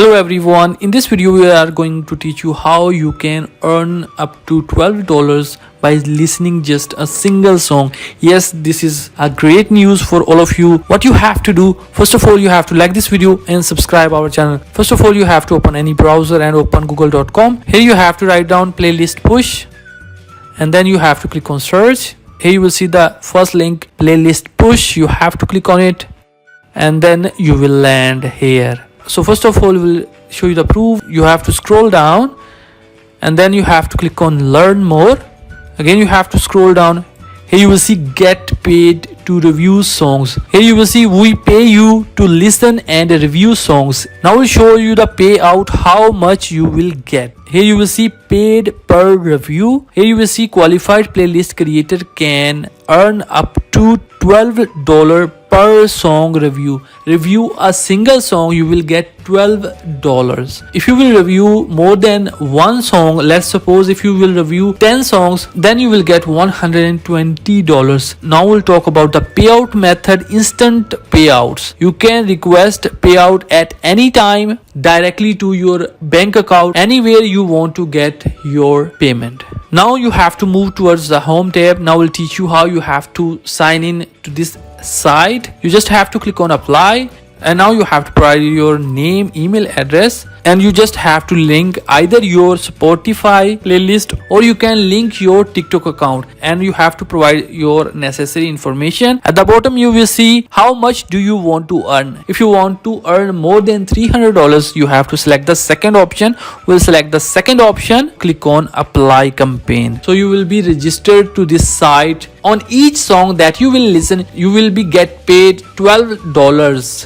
Hello everyone, in this video we are going to teach you how you can earn up to $12 by listening just a single song. Yes, this is a great news for all of you. What you have to do, first of all, you have to like this video and subscribe our channel. First of all, you have to open any browser and open google.com. Here you have to write down playlist push and then you have to click on search. Here you will see the first link, playlist push. You have to click on it and then you will land here. So first of all, we'll show you the proof. You have to scroll down and then you have to click on learn more. Again, you have to scroll down. Here you will see get paid to review songs. Here you will see we pay you to listen and review songs. Now we'll show you the payout, how much you will get. Here you will see paid per review. Here you will see qualified playlist creator can earn up to $12 per song review. Review a single song, you will get $12. If you will review more than one song, let's suppose if you will review 10 songs, then you will get $120. Now we'll talk about the payout method, instant payouts. You can request payout at any time directly to your bank account, anywhere you want to get your payment. Now you have to move towards the home tab. Now we'll teach you how you have to sign in to this site. You just have to click on apply and now you have to provide your name, email address, and you just have to link either your Spotify playlist or you can link your TikTok account, and you have to provide your necessary information. At the bottom you will see how much do you want to earn. If you want to earn more than $300, you have to select the second option. We'll select the second option, click on apply campaign. So you will be registered to this site. On each song that you will listen, you will be get paid $12.